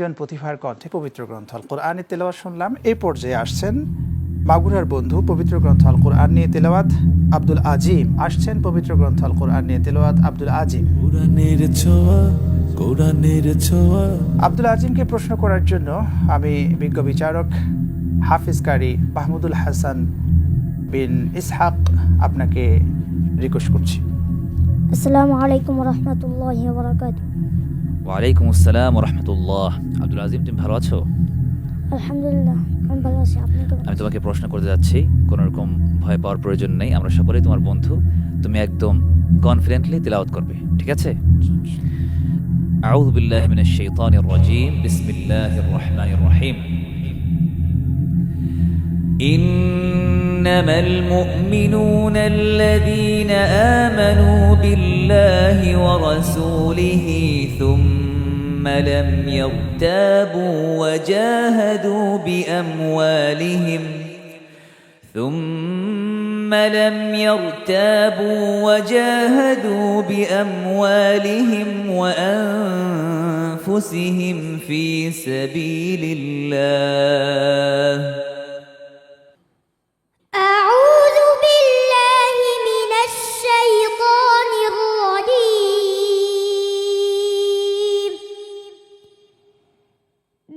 জন প্রতিভার কণ্ঠে পবিত্র গ্রন্থ আল কোরআনের তেলাওয়াত শুনলাম। এই পর্যায়ে আসছেন মাগুরার বন্ধু, পবিত্র গ্রন্থ আল কোরআন নিয়ে তেলাওয়াত আব্দুল আজিম। আসছেন পবিত্র গ্রন্থ আল কোরআন নিয়ে তেলাওয়াত আব্দুল আজিম। আব্দুল আজিমকে প্রশ্ন করার জন্য আমি বিজ্ঞ বিচারক হাফিজ কারি মাহমুদুল হাসান বিন ইসহাক আপনাকে রিকোয়েস্ট করছি। আসসালামু আলাইকুম ওয়া রাহমাতুল্লাহি ওয়া বারাকাতুহু। ওয়ালাইকুম আসসালাম ওয়া রাহমাতুল্লাহ। আব্দুল আজিম, তুমি ভালো আছো? আলহামদুলিল্লাহ, আমি ভালো আছি। আপনি কেমন আমি আছেন? তোমাকে প্রশ্ন করতে যাচ্ছি, কোনো রকম ভয় পাওয়ার প্রয়োজন নেই। আমরা সকলেই তোমার বন্ধু। তুমি একদম কনফিডেন্টলি তিলাওয়াত করবে, ঠিক আছে? আউযু বিল্লাহি মিনাশ শাইতানির রাজীম। বিসমিল্লাহির রাহমানির রাহিম। ইন্নামাল মুমিনুনা আল্লাযীনা আমানু বিল্লাহি ওয়া রাসূলিহি থুম্মা লাম ইয়ারতাবু ওয়া জাহাদু বিআমওয়ালিহিম ثم لم يرتابوا وجاهدوا بأموالهم وأنفسهم في سبيل الله. أعوذ بالله من الشيطان الرجيم.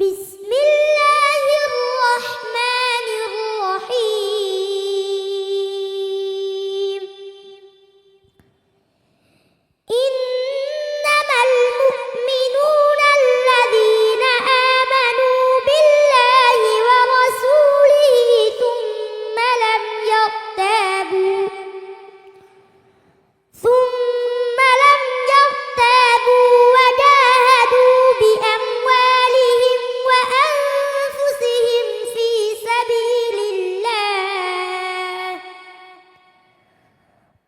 بسم الله الرحمن الرحيم. إنما المؤمنون الذين آمنوا بالله ورسوله ثم لم يرتابوا وجاهدوا بأموالهم وأنفسهم في سبيل الله.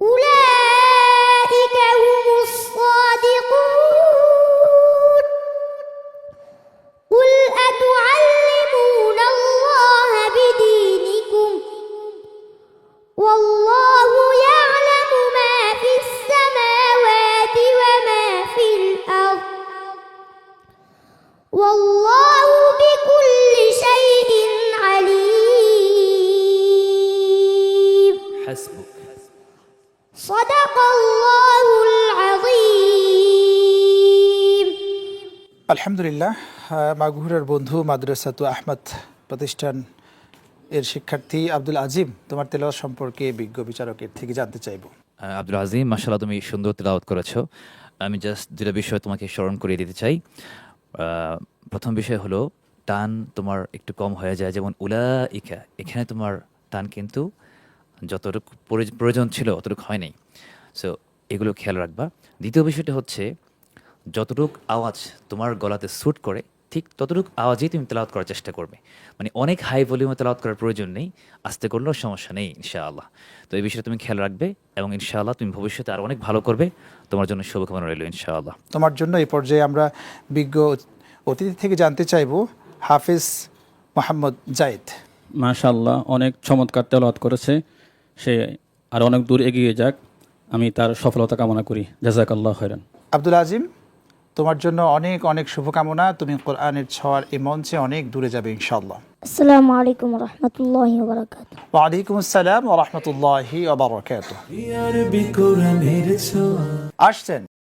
أولئك هم الصادقون. قل أتعلمون الله بدينكم والله يعلم ما في السماوات وما في الأرض والله بكل شيء عليم. حسبك. صدق الله العظيم. আলহামদুলিল্লাহ। মাগুরার বন্ধু মাদ্রাসাতু আহমদ প্রতিষ্ঠান এর শিক্ষার্থী আব্দুল আজিম, তোমার তেলাওয়াত সম্পর্কে বিজ্ঞ বিচারকের থেকে জানতে চাইব। আব্দুল আজিম, মাশাআল্লাহ, তুমি সুন্দর তেলাওয়াত করেছো। আমি জাস্ট দুটো বিষয় তোমাকে স্মরণ করিয়ে দিতে চাই। প্রথম বিষয় হলো টান তোমার একটু কম হয়ে যায়, যেমন উলাইকা, এখানে তোমার টান কিন্তু যতটুকু প্রয়োজন ছিল অতটুকু হয় নাই। সো এগুলো খেয়াল রাখবা। দ্বিতীয় বিষয়টা হচ্ছে যতটুকু আওয়াজ তোমার গলাতে স্যুট করে ঠিক ততটুকু আওয়াজেই তুমি তেলাওয়াত করার চেষ্টা করবে। মানে অনেক হাই ভলিউমে তেলাওয়াত করার প্রয়োজন নেই, আস্তে করলেও সমস্যা নেই ইনশাআল্লাহ। তো এই বিষয়টা তুমি খেয়াল রাখবে এবং ইনশাআল্লাহ তুমি ভবিষ্যতে আরও অনেক ভালো করবে। তোমার জন্য শুভকামনা রইল ইনশাআল্লাহ। তোমার জন্য এই পর্যায়ে আমরা বিজ্ঞ অতিথি থেকে জানতে চাইব হাফিজ মোহাম্মদ জায়েদ। মাশাআল্লাহ, অনেক চমৎকার তেলাওয়াত করেছে। সে আর অনেক দূর এগিয়ে যাক, আমি তার সফলতা কামনা করি। জাযাকাল্লাহু খাইরান। আব্দুল আজিম, তোমার জন্য অনেক অনেক শুভকামনা। তুমি কোরআনের ছোঁয়ার এই মঞ্চে অনেক দূরে যাবে ইনশাআল্লাহ। আসসালামু আলাইকুম ওয়া রাহমাতুল্লাহি ওয়া বারাকাতুহু। ওয়ালাইকুম আসসালাম ওয়া রাহমাতুল্লাহি ওয়া বারাকাতুহু। আসছেন